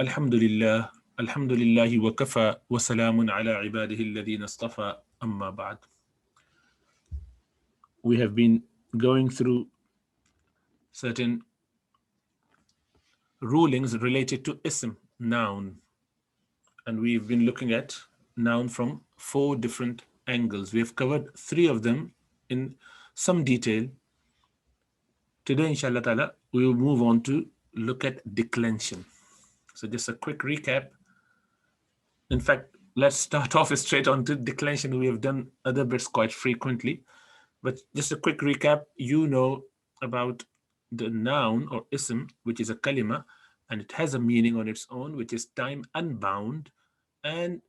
Alhamdulillah, Alhamdulillahi wa kafa wa salamun ala ibadihi alladhina istafa amma ba'd. We have been going through certain rulings related to ism, noun, and we've been looking at noun from 4 different angles. We have covered 3 of them in some detail. Today, inshallah ta'ala, we will move on to look at declension. So just a quick recap. In fact, let's start off straight on to declension. We have done other bits quite frequently, but just a quick recap. You know about the noun or ism, which is a kalima, and it has a meaning on its own, which is time unbound, and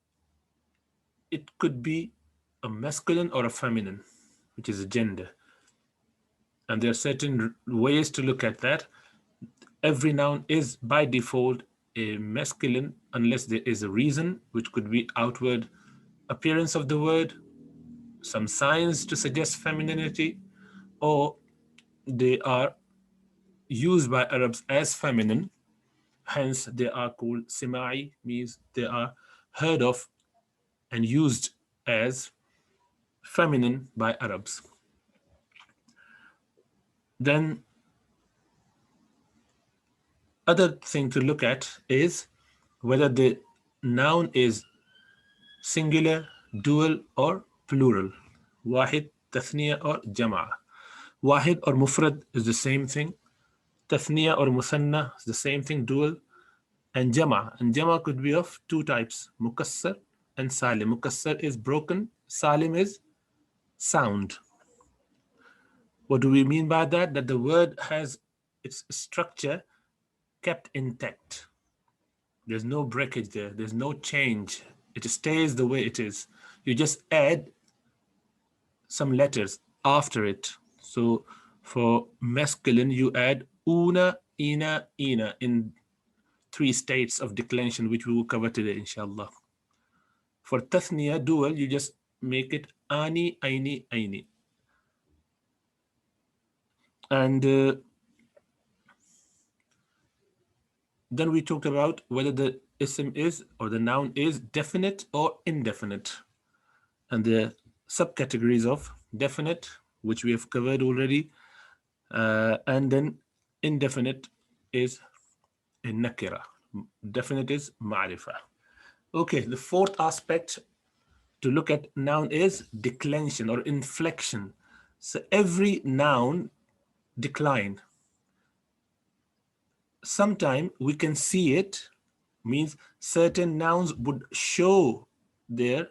it could be a masculine or a feminine, which is a gender. And there are certain ways to look at that. Every noun is by default a masculine unless there is a reason, which could be outward appearance of the word, some signs to suggest femininity, or they are used by Arabs as feminine. Hence, they are called simai, means they are heard of and used as feminine by Arabs. Then, other thing to look at is whether the noun is singular, dual, or plural. Wahid, tathniya, or jama'a. Wahid or mufrad is the same thing. Tathniya or musanna is the same thing, dual. And jama. And jama could be of 2 types, mukassar and salim. Mukassar is broken, salim is sound. What do we mean by that? That the word has its structure kept intact. There's no breakage there. There's no change. It stays the way it is. You just add some letters after it. So for masculine, you add una, ina, ina in 3 states of declension, which we will cover today, inshallah. For tathniya, dual, you just make it ani, aini, aini. And then we talked about whether the ism is or the noun is definite or indefinite. And the subcategories of definite, which we have covered already, and then indefinite is a nakira. Definite is ma'rifa. Okay, the 4th aspect to look at noun is declension or inflection. So every noun decline. Sometime we can see it, means certain nouns would show their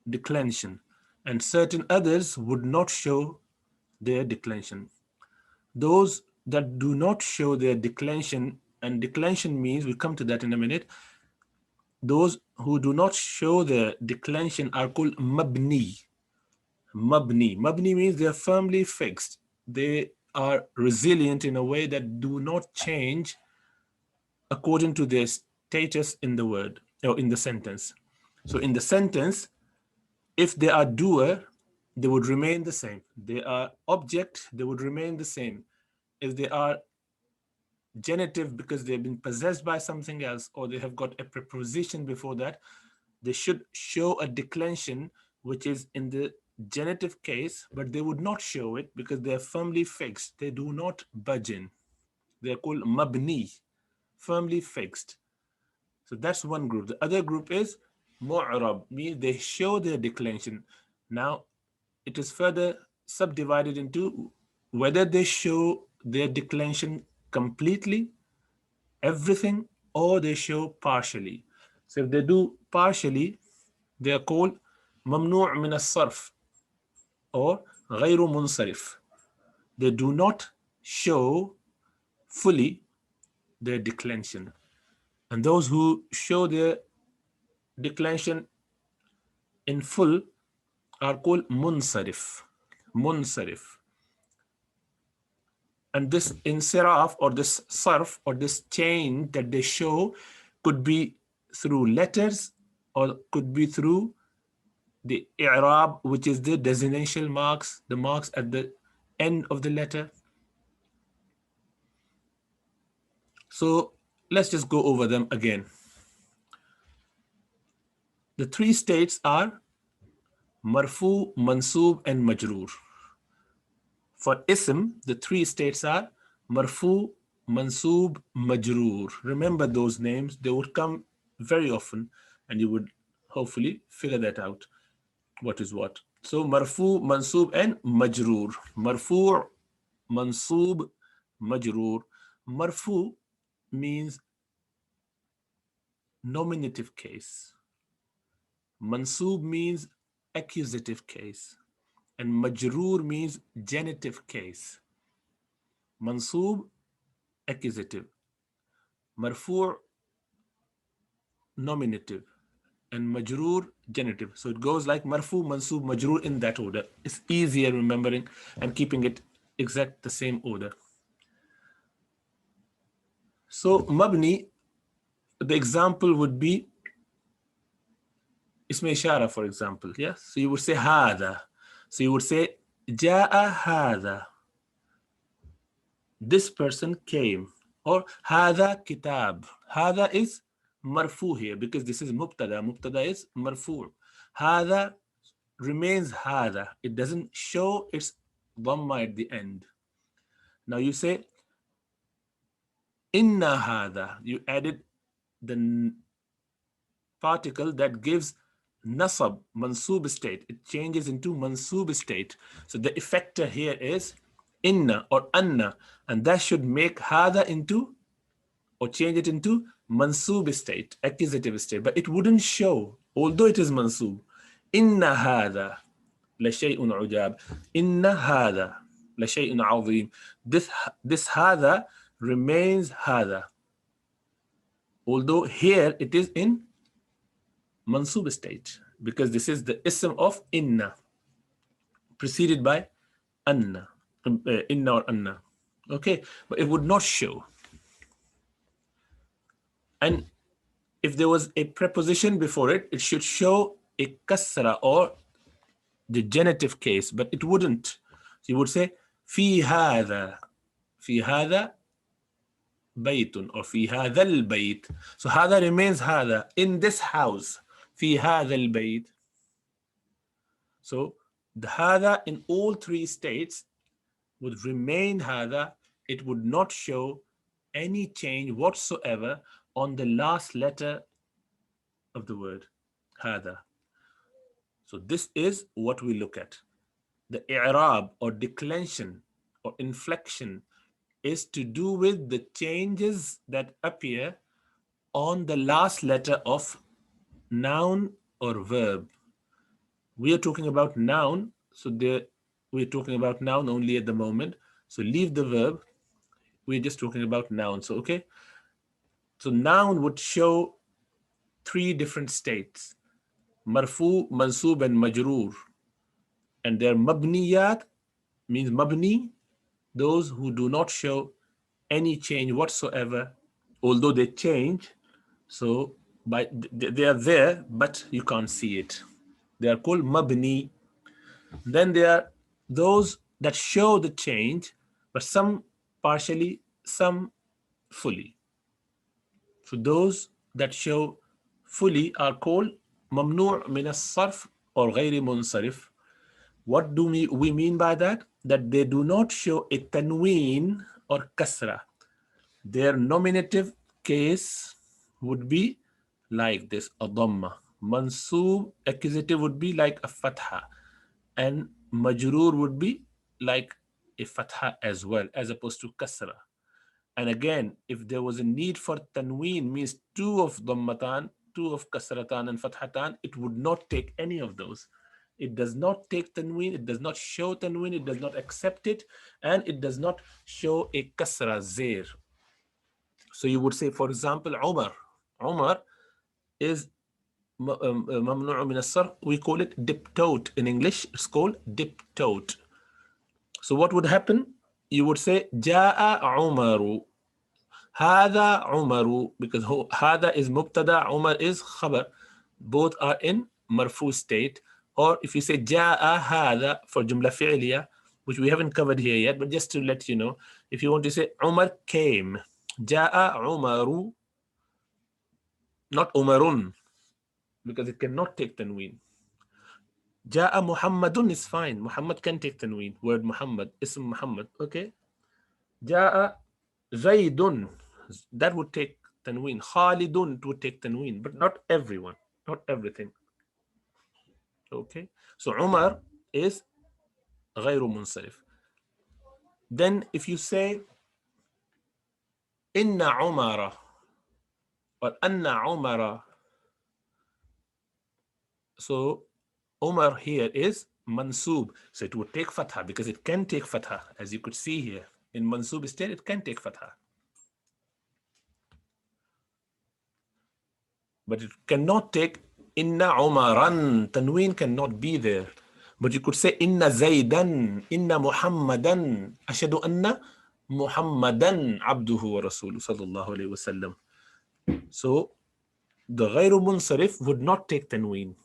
declension and certain others would not show their declension. Those that do not show their declension, and declension means, we'll come to that in a minute, those who do not show their declension are called mabni. Mabni. Mabni means they are firmly fixed. They are resilient in a way that do not change according to their status in the word or in the sentence. So in the sentence, if they are doer, they would remain the same. They are object, they would remain the same. If they are genitive because they've been possessed by something else or they have got a preposition before that, they should show a declension which is in the genitive case, but they would not show it because they're firmly fixed. They do not budge in. They're called mabni, firmly fixed. So that's one group. The other group is mu'rab, means they show their declension. Now, it is further subdivided into whether they show their declension completely, everything, or they show partially. So if they do partially, they are called mamnu' min as-sarf or ghayru munsarif. They do not show fully their declension. And those who show their declension in full are called munsarif. Munsarif. And this insiraf or this sarf or this change that they show could be through letters or could be through the i'rab, which is the designational marks, the marks at the end of the letter. So let's just go over them again. The three states are marfu, mansoob, and majroor. For ism, the three states are marfu, mansoob, majroor. Remember those names, they would come very often, and you would hopefully figure that out, what is what. So marfu, mansoob, and majroor. Marfu, mansoob, majroor. Marfu means nominative case. Mansoob means accusative case. And majroor means genitive case. Mansoob, accusative. Marfu', nominative. And majroor, genitive. So it goes like marfu, mansoob, majroor in that order. It's easier remembering and keeping it exact the same order. So mabni, the example would be ism ishara, for example. Yeah. So you would say hada. So you would say ja'a hada. This person came. Or hada kitab. Hada is marfu here because this is mubtada. Mubtada is marfu. Hada remains hada. It doesn't show its dhamma at the end. Now you say inna hada. You added the particle that gives nasab, mansoob state. It changes into mansoob state. So the effector here is inna or anna, and that should make hada into, or change it into mansoob state, accusative state, but it wouldn't show, although it is mansoob. Inna hada la shay'un ujab. Inna hada la shay'un azim. This hada remains hada, although here it is in mansoob state, because this is the ism of inna, preceded by anna, inna or anna. Okay, but it would not show. And if there was a preposition before it, it should show a kasra or the genitive case, but it wouldn't. So you would say fi hadha baytun, or fi hadha al-bayt. So hadha remains hadha, in this house. Fi hadha al-bayt. So the hadha in all three states would remain hadha. It would not show any change whatsoever on the last letter of the word hadha. So this is what we look at. The i'rab or declension or inflection is to do with the changes that appear on the last letter of noun or verb. We are talking about noun, so we're talking about noun only at the moment. So leave the verb. We're just talking about noun. So okay. So noun would show three different states: marfu, mansoob, and majroor. And their mabniyat means mabni, those who do not show any change whatsoever, although they change. So they are there, but you can't see it. They are called mabni. Then there are those that show the change, but some partially, some fully. So those that show fully are called mamnu' min as-sarf or ghayri munsarif. What do we mean by that? That they do not show a tanween or kasra. Their nominative case would be like this, a dhamma. Mansoob, accusative, would be like a fatha. And majroor would be like a fatha as well, as opposed to kasra. And again, if there was a need for tanween, means two of dhammatan, two of kasratan and fathatan, it would not take any of those. It does not take tanween, it does not show tanween, it does not accept it, and it does not show a kasra, zair. So you would say, for example, Umar. Umar is mamnu' min as-sarf. We call it diptote in English. It's called diptote. So what would happen? You would say Ja'a Umaru. Hada Umaru, because Hada is mubtada, Umar is khabar. Both are in marfu state. Or if you say Ja'a Hada for jumla fi'liya, which we haven't covered here yet, but just to let you know, if you want to say Umar came, Ja'a Umaru, not Umarun, because it cannot take tanween. Ja'a Muhammadun is fine. Muhammad can take tanween. Word Muhammad, ism Muhammad. Okay. Ja'a Zaydun, that would take tanween. Khalidun, it would take tanween, but not everyone, not everything. Okay. So Umar is غير منصرف. Then if you say Inna Umara or Anna Umara, so Umar here is mansub, so it would take fatha because it can take fatha, as you could see here. In mansub state, it can take fatha, but it cannot take Inna Umaran. Tanween cannot be there. But you could say Inna Zaydan, Inna Muhammadan, Ashadu Anna Muhammadan Abduhu wa Rasuluhu sallallahu alayhi wasallam. So the Ghayru Munsarif would not take tanween,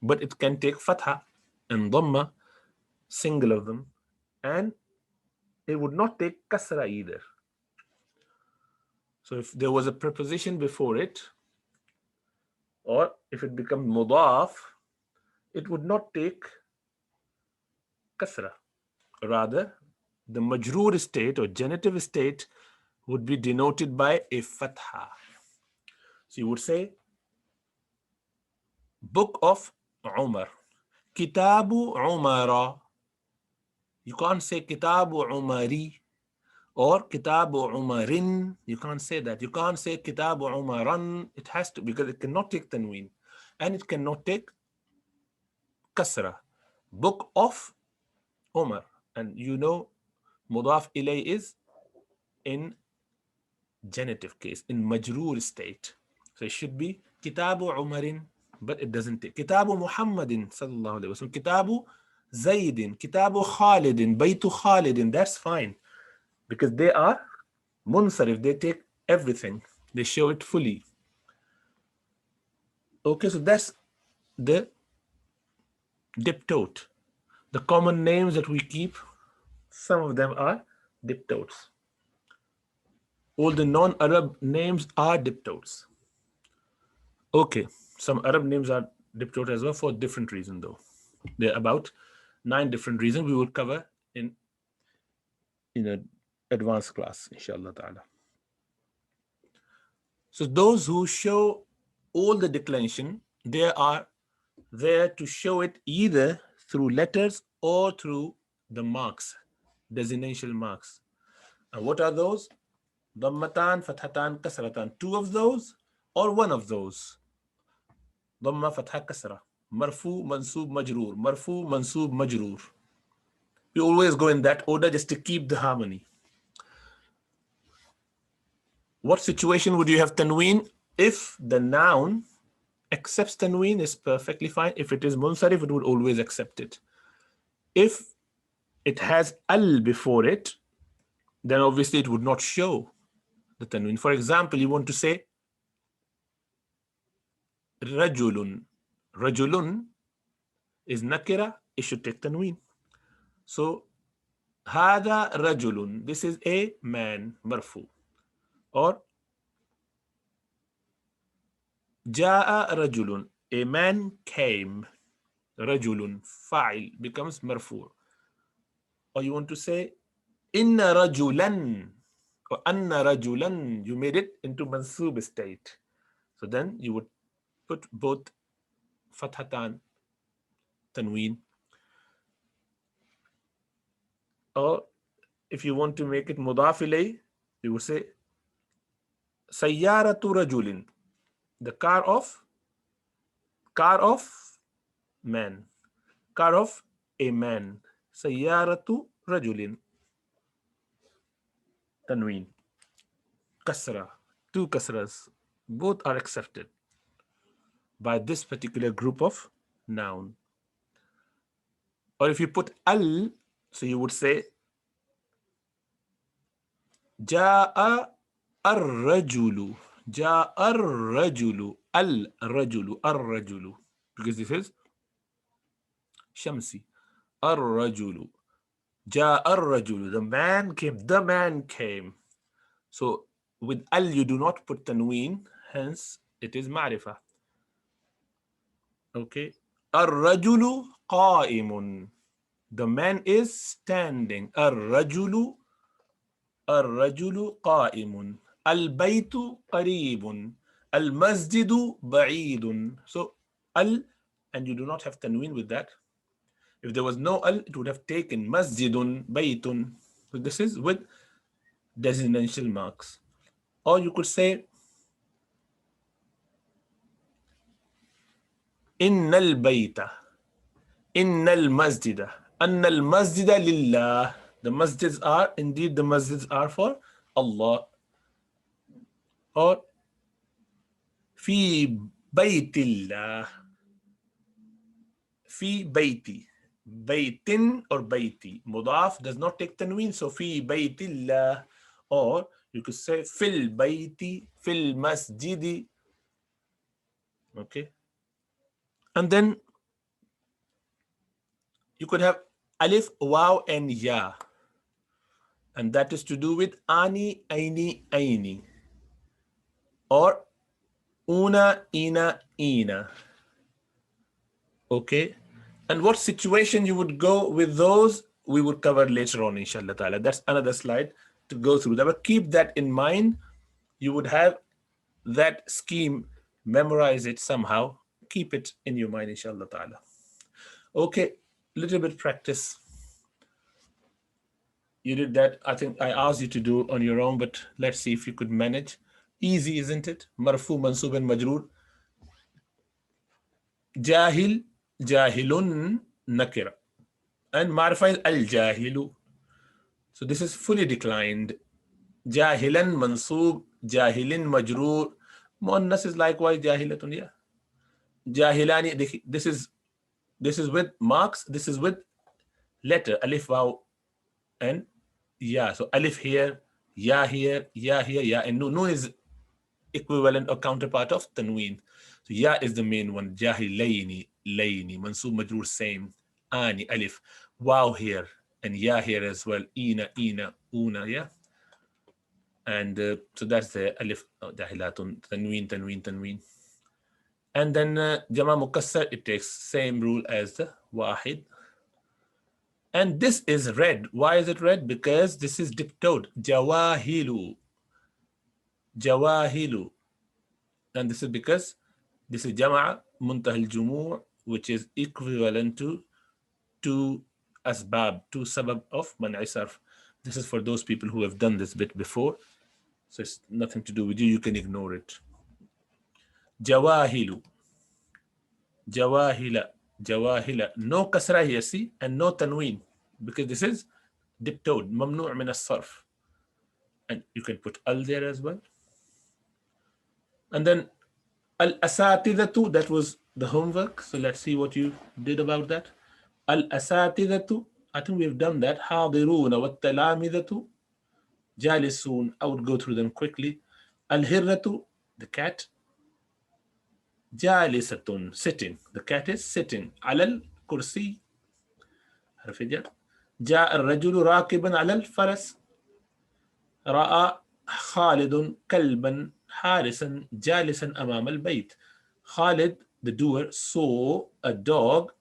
but it can take fatha and dhamma, single of them, and it would not take kasra either. So if there was a preposition before it, or if it becomes mudaf, it would not take kasra. Rather, the majroor state or genitive state would be denoted by a fatha. So you would say, Book of Umar, Kitabu Umara. You can't say Kitabu Umari or Kitabu Umarin. You can't say that. You can't say Kitabu Umaran. It has to, because it cannot take tanween and it cannot take kasra. Book of Umar. And you know, mudaf ilay is in genitive case, in majroor state. So it should be Kitabu Umarin, but it doesn't take. Kitabu Muhammadin sallallahu alayhi wa sallam. Kitabu Zaydin. Kitabu Khalidin. Baytu Khalidin. That's fine, because they are munsarif. They take everything. They show it fully. Okay, so that's the diptote. The common names that we keep, some of them are diptotes. All the non-Arab names are diptotes. Okay, some Arab names are diptote as well for different reasons though. There are about 9 different reasons we will cover in an advanced class, inshallah ta'ala. So those who show all the declension, they are there to show it either through letters or through the marks, designation marks. And what are those? Dhammatan, fathatan, kasratan. 2 of those or 1 of those. Dhamma, fatha, kasra. Marfu, mansub, majroor. Marfu, mansub, majroor. We always go in that order just to keep the harmony. What situation would you have tanween? If the noun accepts tanween, is perfectly fine. If it is munsarif, it would always accept it. If it has al before it, then obviously it would not show the tanween. For example, you want to say rajulun. Rajulun is nakira, it should take tanween. So hada rajulun, this is a man, marfu. Or jaa rajulun, a man came. Rajulun, fa'il becomes marfu. Or you want to say inna rajulan or anna rajulan, you made it into mansub state. So then you would put both fathatan, tanween. Or if you want to make it mudaf ilay, you would say sayyaratu rajulin, the car of man, car of a man. Sayyaratu rajulin, tanween. Kasra, 2 kasras, both are accepted by this particular group of noun. Or if you put al, so you would say Ja'a ar-rajulu. Ja'a ar-rajulu. Al-rajulu. Ar-rajulu. Because this is Shamsi. Ar-rajulu. Ja'a ar-rajulu. The man came. The man came. So with al, you do not put tanween hence it is ma'rifah. Okay. الرجل قائم. The man is standing. الرجل قائم. البيت قريب. المسجد بعيد. So al, and you do not have tanween with that. If there was no al, it would have taken masjidun, baytun. So this is with designational marks. Or you could say innal bayta, innal masjida, annal masjida lillah. The masjids are indeed the masjids are for Allah. Or fi baytillah, fi bayti. Baytin or bayti. Mudaf does not take tanween, so fi baytillah. Or you could say fil bayti, fil masjidi. Okay. And then you could have alif, waw, and ya. And that is to do with ani, aini, aini. Or una, ina, ina. Okay. And what situation you would go with those, we would cover later on, inshallah ta'ala. That's another slide to go through. But keep that in mind. You would have that scheme, memorize it somehow. Keep it in your mind, inshallah ta'ala. Okay, little bit practice. You did that. I think I asked you to do on your own, but let's see if you could manage. Easy, isn't it? Marfu, mansub, and majroor. Jahil, jahilun, nakira. And marifa is al-jahilu. So this is fully declined. Jahilan, mansub, jahilin, majroor. Muannas is likewise jahilatun, yeah. Jahilani, this is with marks, this is with letter, alif, waw, and ya. So alif here, ya here, ya here, ya. And nun is equivalent or counterpart of tanween. So ya is the main one. Jahilayni, layni, mansub, majroor, same. Ani, alif. Wow here, and ya here as well. Ina, una, yeah. And so that's the alif, jahilatun, tanween, tanween, tanween. And then jama mukassar, it takes same rule as the wahid. And this is red. Why is it red? Because this is diptoed. Jawahilu. Jawahilu. And this is because this is jama'a muntahil jumu', which is equivalent to two asbab, two sabab of man'i sarf. This is for those people who have done this bit before. So it's nothing to do with you. You can ignore it. Jawahilu. Jawahila. Jawahila. No kasra here, see? And no tanween. Because this is diptoed. Mamnu' min as-sarf. And you can put al there as well. And then al-asatidatu, that was the homework. So let's see what you did about that. Al-asatidatu, I think we've done that. Hadiruna wa talamidatu. Jalisun, I would go through them quickly. Al-hirratu, the cat. Jalisatun, sitting. The cat is sitting. Alal kursi. حرف جر. جاء الرجل راكبا على الفرس. رأى خالد كلبا حارسا جالسا أمام البيت. Khalid, the doer, saw a dog,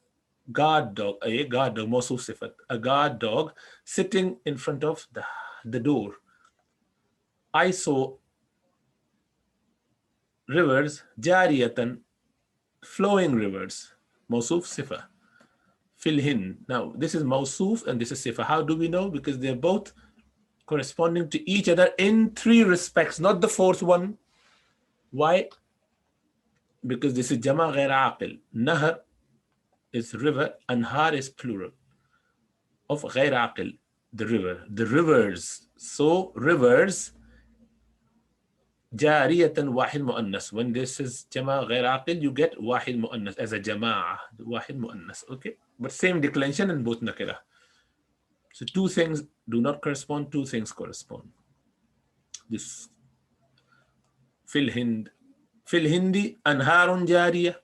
guard dog, موصوف صفة, a guard dog sitting in front of the door. I saw rivers, جارية, flowing rivers, موصوف صفة. Filhin. Now, this is Mawsuf and this is Sifa. How do we know? Because they're both corresponding to each other in three respects, not the fourth one. Why? Because this is Jama Ghair Aqil. Nahar is river, Anhar is plural of Ghair Aqil, the river. The rivers. So, rivers, Jariyatan Wahid Mu'annas. When this is Jama Ghair Aqil, you get Wahid Mu'annas as a Jama'ah. Wahid Mu'annas. Okay? But same declension in both nakira. So two things do not correspond, two things correspond. This fil hind. Fil hindi anharun jariya.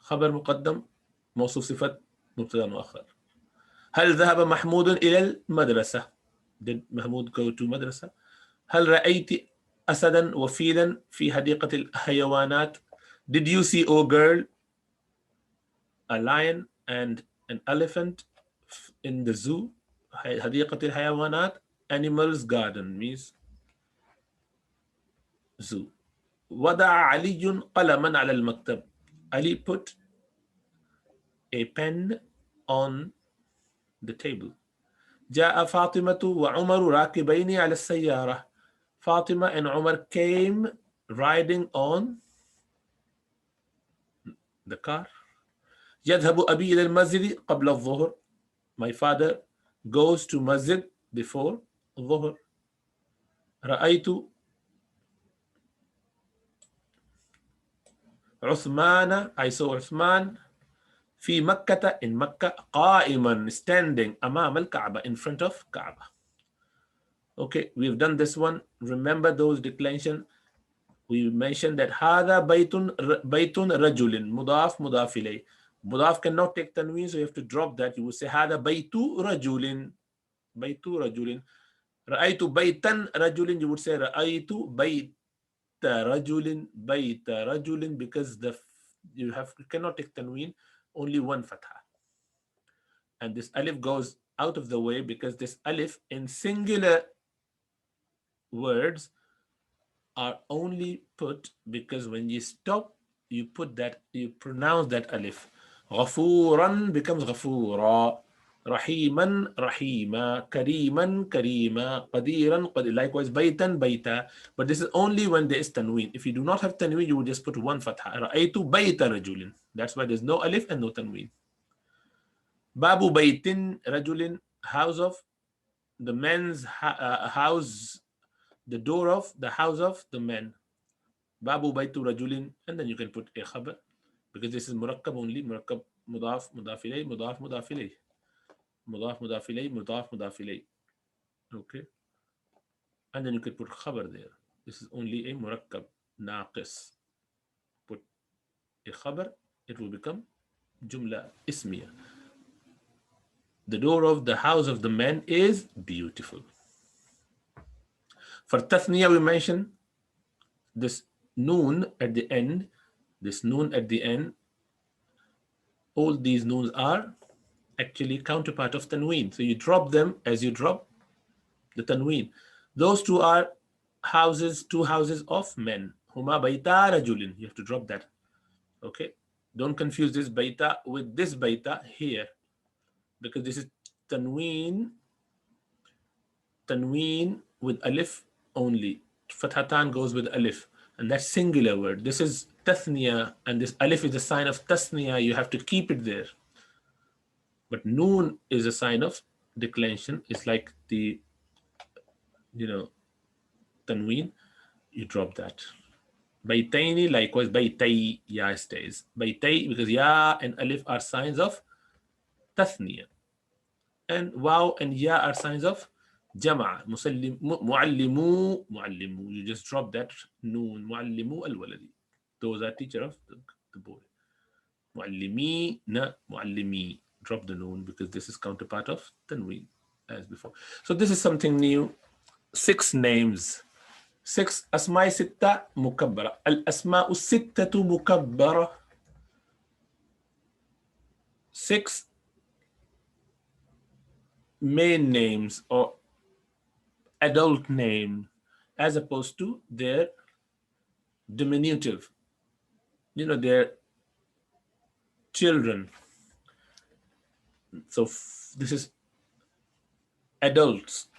خبر مقدم موصوف صفة مبتدا مؤخر. هل ذهب محمود إلى المدرسة? Did Mahmoud go to madrasa? هل رأيت أسدا وفيلا في حديقة الحيوانات. Did you see, oh girl, a lion and an elephant in the zoo? حديقة الحيوانات, animals garden means zoo. وضع علي قلما على المكتب. Ali put a pen on the table. جاء فاطمة وعمر راكبين على السيارة. Fatima and Umar came riding on the car. يذهب أبي إلى المسجد قبل الظهر. My father goes to masjid before الظهر. رأيت عثمان, I saw عثمان في مكة, in Mecca, قائما, standing, أمام الكعبة, in front of Kaaba. Okay, we've done this one. Remember those declension. We mentioned that هذا بيت رجل مضاف مضاف إليه. مضاف cannot take tanween, so you have to drop that. You will say هذا بيت رجل, بيت رجل. رأيت بيتا رجل, you would say رأيت بيت رجل, بيت رجل, because you cannot take tanween, only one fatha. And this alif goes out of the way because this alif in singular words are only put because when you stop, you put that, you pronounce that alif. غفورا becomes غفورا. رحيما رحيما. كريما كريما. قديرا قدير. Likewise, بيتا بيتا. But this is only when there is tanween. If you do not have tanween, you will just put one fatha. رأيت بيت رجل. That's why there's no alif and no tanween. باب بيت رجل, house of the men's house, the door of the house of the men. باب بيت رجل, and then you can put a khabar because this is مركب only. مركب مضاف مضاف إليه مضاف مضاف إليه مضاف مضاف إليه مضاف مضاف إليه. Okay, and then you can put khabar there. This is only a مركب ناقص. Put a khabar, it will become جملة اسمية. The door of the house of the men is beautiful. For tathniya, we mentioned this noon at the end, this noon at the end. All these noons are actually counterpart of tanween. So you drop them as you drop the tanween. Those two are houses, two houses of men. Huma baita rajulin. You have to drop that. Okay. Don't confuse this baita with this baita here, because this is tanween with alif only. Fathatan goes with alif, and that's singular word. This is tathniya, and this alif is a sign of tasniya. You have to keep it there. But noon is a sign of declension. It's like the, tanween. You drop that. Baytaini, likewise, baytai, ya stays. Baytai, because ya and alif are signs of tathniya. And waw and ya are signs of jama'a. Muallimu, muallimu. You just drop that noon. Muallimu al-waladi. Those are teacher of the boy. Muallimi, na muallimi. Drop the noon because this is counterpart of tanween as before. So this is something new. 6 names. 6 asma'i sitta mukabbara. Al-asma'u sittatu mukabbara. 6 main names or adult name as opposed to their diminutive, their children. So this is adults.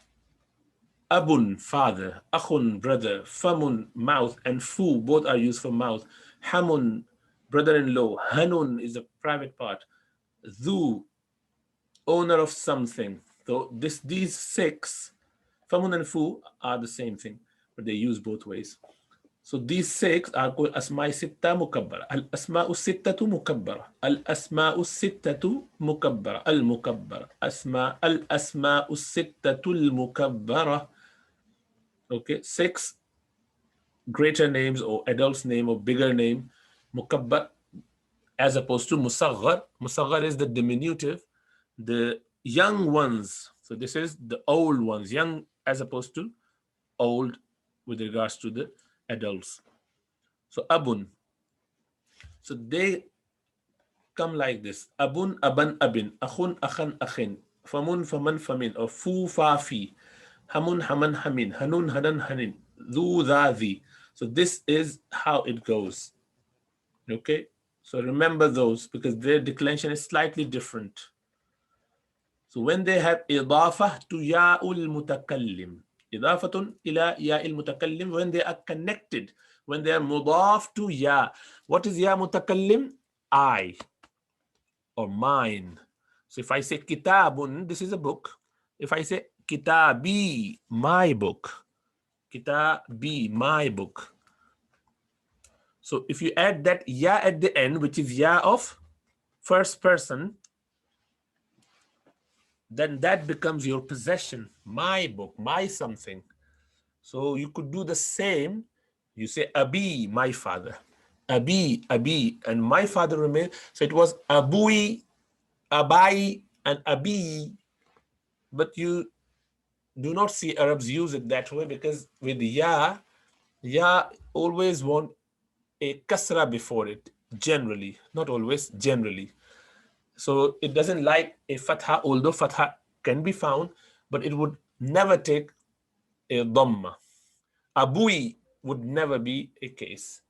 Abun, father. Akhun, brother. Famun, mouth. And fu, both are used for mouth. Hamun, brother-in-law. Hanun is a private part. Dhu, owner of something. So these 6, famun and fu, are the same thing, but they use both ways. So these 6 are called asma'i sitta mukabbara. Al-asma'u sittatu mukabbara. Al-asma'u sittatu mukabbara. Al-mukabbara. Al-asma'u sittatu al-mukabbara. Okay, 6 greater names or adults name or bigger name, mukabbar, as opposed to musaghar. Musaghar is the diminutive, the young ones. So this is the old ones, young as opposed to old. with regards to the adults. So abun. So they come like this: abun, aban, abin, akhun, akhan, akhin, famun, faman, famin, or fu, fa, fi, hamun, haman, hamin, hanun, hanan, hanin, dhu, dha, dhi. So this is how it goes. Okay, so remember those because their declension is slightly different. So when they have إضافة to ياء المتكلم, إضافة إلى ياء المتكلم, when they are connected, when they are مضاف to يا. What is يا متكلم? I or mine. So if I say kitabun, this is a book. If I say kitabi, my book. Kitabi, my book. So if you add that ya at the end, which is ya of first person, then that becomes your possession, my book, my something. So you could do the same. You say abi, my father. Abi, and my father remains. So it was abui, abai, and abi. But you do not see Arabs use it that way because with ya always want a kasra before it, generally, not always, generally. So it doesn't like a fatha, although fatha can be found, but it would never take a dhamma. Abui would never be a case.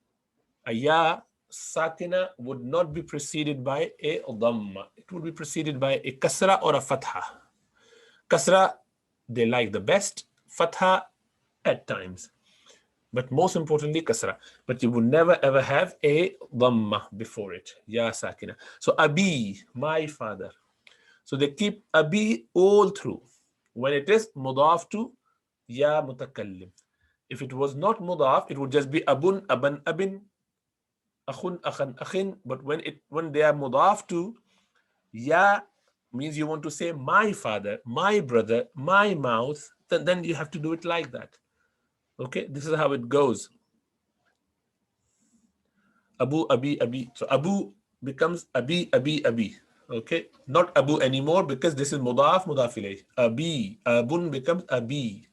A ya sakina would not be preceded by a dhamma. It would be preceded by a kasra or a fatha. Kasra, they like the best. Fatha, at times. But most importantly, kasra. But you would never ever have a dhamma before it. Ya sakina. So abi, my father. So they keep abi all through. When it is mudaf to ya mutakallim. If it was not mudaf, it would just be abun, aban, abin, akhun, akhan, akhin. But when they are mudaf to ya, means you want to say my father, my brother, my mouth, then you have to do it like that. Okay, this is how it goes. Abu, abi, abi. So Abu becomes abi, abi, abi. Okay, not Abu anymore because this is mudaf, mudaf ilayh. Abi, abun becomes abi.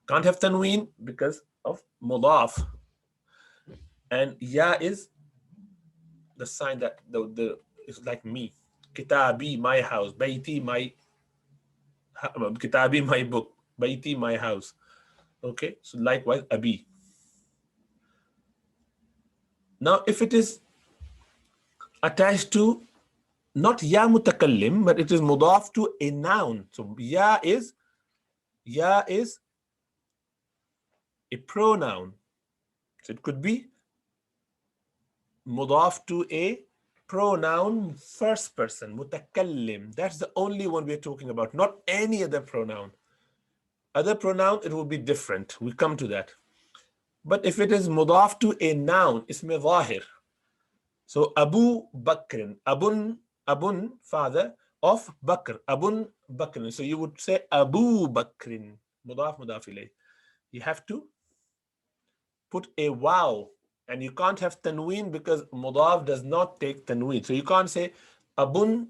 Can't have tanween because of mudaf. And ya is the sign that the is like me. Kitabi, my house. Baiti, my kitabi, my book. Baiti, my house. Okay, so likewise, abi. Now, if it is attached to not ya mutakallim, but it is mudaf to a noun. So ya is a pronoun. So it could be mudaf to a pronoun first person, mutakallim. That's the only one we're talking about, not any other pronoun. Other pronoun, it will be different. We come to that. But if it is mudaf to a noun, ismi zahir. So Abu Bakrin, Abun, father of Bakr, Abun Bakrin. So you would say Abu Bakrin, mudaf, mudaf ilayh. You have to put a wow, and you can't have tanween because mudaf does not take tanween. So you can't say Abun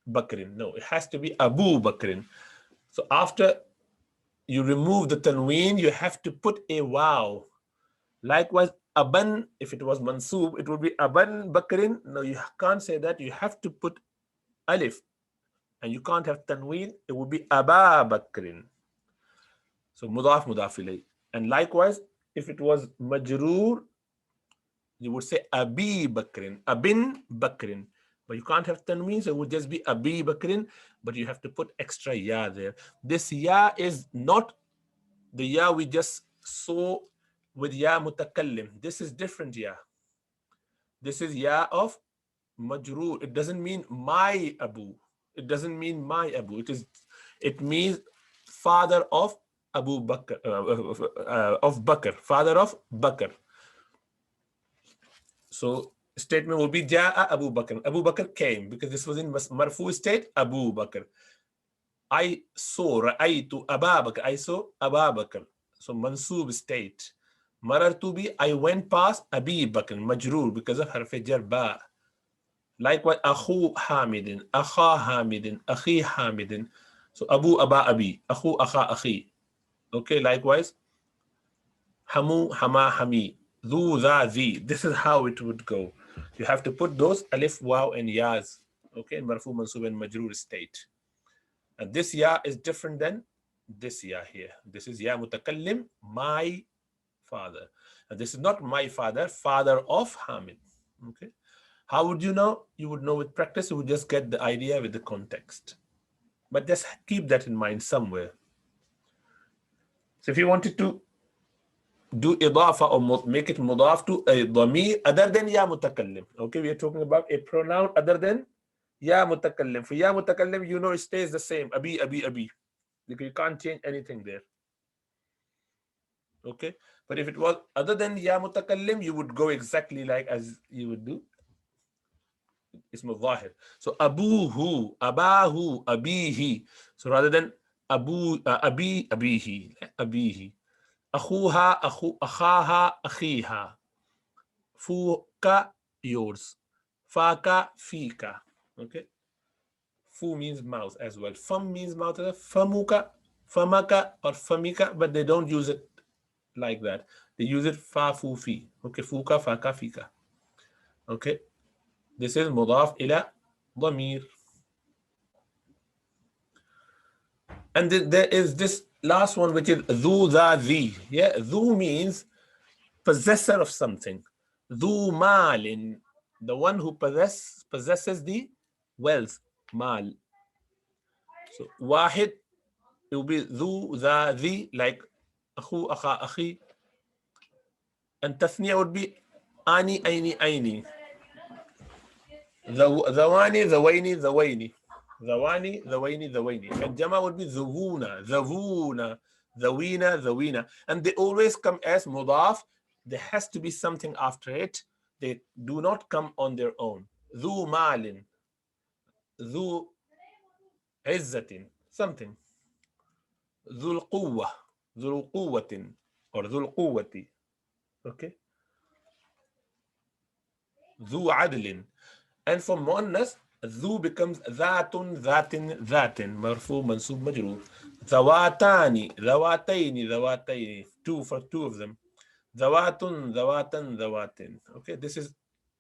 Bakrin. No, it has to be Abu Bakrin. So after you remove the tanween, you have to put a wow. Likewise, aban, if it was mansub, it would be aban bakrin. No, you can't say that. You have to put alif. And you can't have tanween. It would be aba bakrin. So mudaf, mudaf ilayh. And likewise, if it was majroor, you would say abi bakrin, abin bakrin. But you can't have tanween, so it would just be abi bakrin. But you have to put extra ya there. This ya is not the ya we just saw with ya mutakallim. This is different ya. This is ya of majroor. It doesn't mean my Abu. It doesn't mean my Abu. It means father of Abu Bakr, of Bakr, father of Bakr. So statement will be Ja'a Abu Bakr. Abu Bakr came because this was in marfu state, Abu Bakr. I saw, Ra'aytu Aba Bakr. I saw Aba Bakr. So mansub state. Marartu bi, I went past Abi Bakr, majroor because of harf jar ba. Likewise, Akhu Hamidin, Akha Hamidin, Akhi Hamidin. So Abu Aba Abi, Akhu Akha Akhi. Okay, likewise, Hamu, hama, hami. Dhu, dha, zi. This is how it would go. You have to put those alif, waw, and yas, okay, in marfu, mansub, and majroor state. And this ya is different than this ya here. This is ya mutakallim, my father. And this is not my father, father of Hamid. Okay. How would you know? You would know with practice. You would just get the idea with the context. But just keep that in mind somewhere. So if you wanted to do idafa or make it mudaf to a dhamir other than ya mutakallim. Okay, we are talking about a pronoun other than ya mutakallim. For ya mutakallim, you know it stays the same. Abi, abi, abi. Because you can't change anything there. Okay, but if it was other than ya mutakallim, you would go exactly like as you would do ism al-zahir. So abuhu, abahu, abihi. So rather than abi, abihi, abihi. Akhuha, akhaha, akhiha. Fuka, yours. Faka, fika. Okay. Fu means mouth as well. Fam means mouth. Famuka, famaka, or famika, but they don't use it like that. They use it fa, fu, fi. Okay. Fuka, faka, fika. Okay. This is mudaf ila dhamir. And there is this last one, which is dhu, dha, zi. Yeah. Dhu means possessor of something. Dhu malin, the one who possesses the wealth, mal. So wahid, it will be dhu, dha, dhi, like akhu, akha, akhi. And tathniya would be ani, aini, aini. Dhawani, dhawaini, dhawaini. Dhawani, dhawaini, dhawaini. And jama would be dhawuna, dhavuna, dhawina, dhawina. And they always come as mudaf. There has to be something after it. They do not come on their own. Dhu malin, dhu izzatin, something. Dhul quwwa, dhul quwwatin, or dhul quwwati. Okay. Dhu adlin. And for muannas, dhu becomes dhatun, dhatin, dhatin. Marfu, mansub, majroor. Dhawatani, dhawataini, dhawataini. Two for two of them. Dhawatun, dhawatan, dhawatin. Okay, this is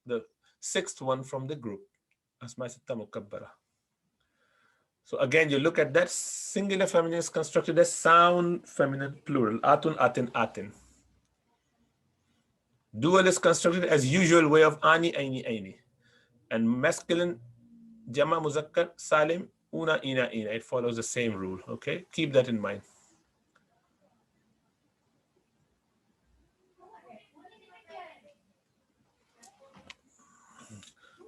the sixth one from the group. Asma sitta mukabbara. So again, you look at that, singular feminine is constructed as sound feminine plural. Atun, atin, atin. Dual is constructed as usual way of ani, aini, aini. And masculine, jama, muzakkar, salim, una, ina, ina. It follows the same rule. Okay, keep that in mind.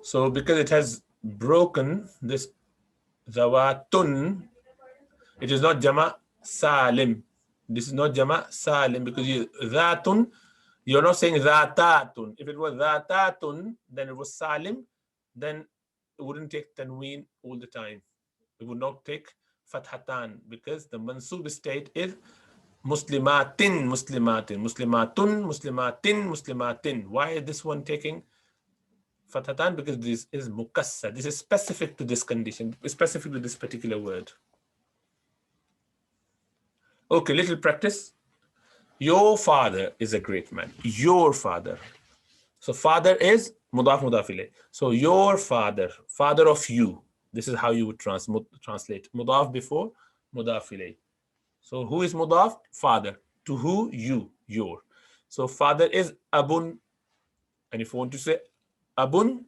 So because it has broken this zawatun, it is not jama salim. This is not jama salim because thatun, you're not saying dhatatun. If it was dhatatun, then it was salim, then it wouldn't take tanween all the time. It would not take fathatan because the mansub state is muslimatin, muslimatin, muslimatun, muslimatin, muslimatin. Why is this one taking fathatan? Because this is mukassar. This is specific to this condition, specific to this particular word. Okay, little practice. Your father is a great man. Your father. So father is mudaf mudaf ilayh. So your father, father of you. This is how you would translate. Mudaf before mudaf ilayh. So who is mudaf? Father. To who? You. Your. So father is abun. And if you want to say abun,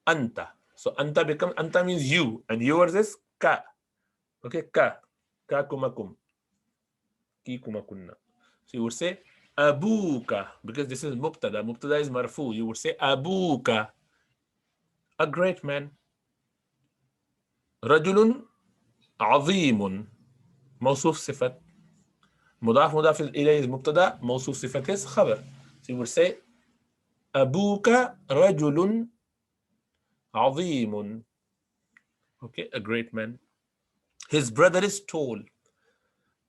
anta. So anta becomes, anta means you. And yours is ka. Okay, ka. Ka kumakum. Ki kumakunna. So you would say abuka, because this is mubtada. Mubtada is marfu. You would say abuka, a great man. Rajulun azimun, mawsuf sifat. Mudaf mudaf ilayh is mubtada, mawsuf sifat is khabar. So you would say abuka rajulun azimun. Okay, a great man. His brother is tall.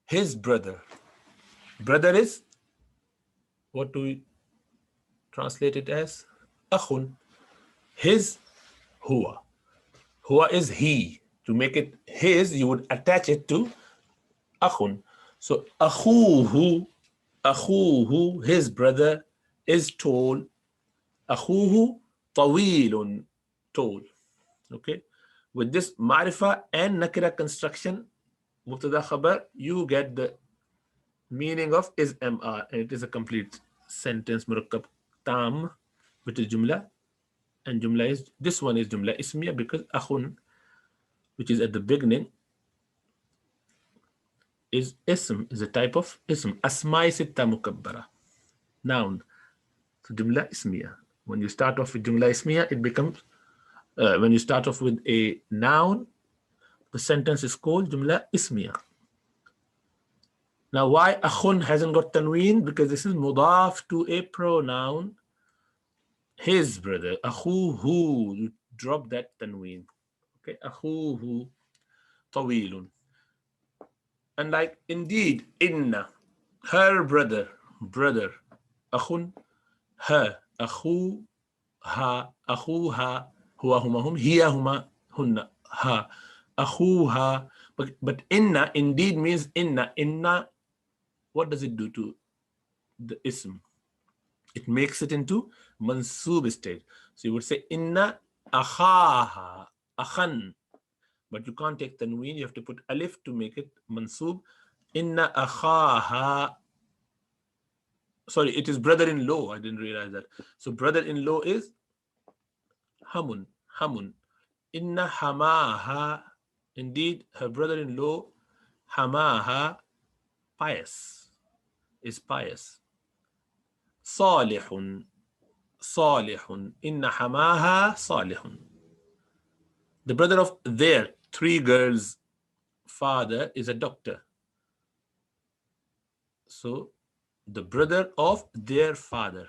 His brother. Brother is, what do we translate it as? Akhun. His, huwa. Huwa is he. To make it his, you would attach it to akhun. So akhuhu أخوه, his brother, is tall. أخوه طويل, tall. Okay. With this معرفة and nakira construction, مبتدا خبر, you get the meaning of is MR, and it is a complete sentence مركب tam, which is jumla, and jumla is, this one is jumla ismiya because akhun, which is at the beginning, is ism, is a type of ism. Asma'i sitta mukabbara, noun. So jumla ismiya. When you start off with jumla ismiya, it becomes, when you start off with a noun, the sentence is called jumla ismiya. Now, why akhun hasn't got tanween? Because this is mudaf to a pronoun, his brother. Akhuhu, you drop that tanween. Okay, akhuhu tawilun. And like indeed, inna, her brother, brother. Akhun, her. Akhu, ha. Akhuha, huwa, huma, hum. Hiya, huma, hunna, ha. Akhuha. But inna indeed means inna. Inna, what does it do to the ism? It makes it into mansoob state. So you would say inna akhaha, akhan. But you can't take tanween, you have to put alif to make it mansoob. Inna akhaha. Sorry, it is brother-in-law. I didn't realize that. So brother-in-law is hamun, hamun. Inna hamaha. Indeed, her brother-in-law, hamaha, pious, is pious. Salihun, salihun. Inna hamaha salihun. The brother of their three girls' father is a doctor. So the brother of their father.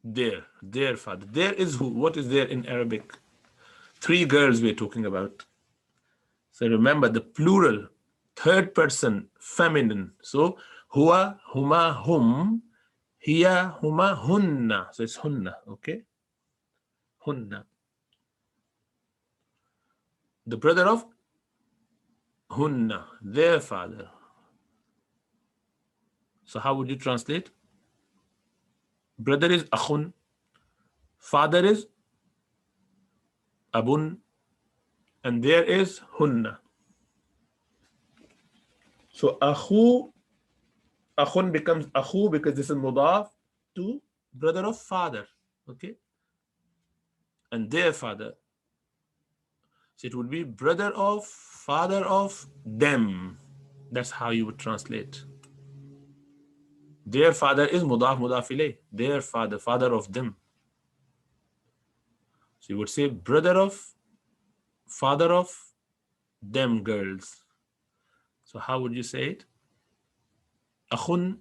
Their father. There is who? What is there in Arabic? Three girls we're talking about. So remember the plural, third person, feminine. So huwa, huma, hum, hiya, huma, hunna. So it's hunna, okay? Hunna. The brother of hunna, their father. So how would you translate? Brother is akhun, father is abun, and there is hunna. So akhun becomes akhu because this is mudaf to brother of father, okay? And their father. So it would be brother of father of them. That's how you would translate. Their father is mudaf mudaf ilayh. Their father, father of them. So you would say brother of father of them girls. So how would you say it? Akhun,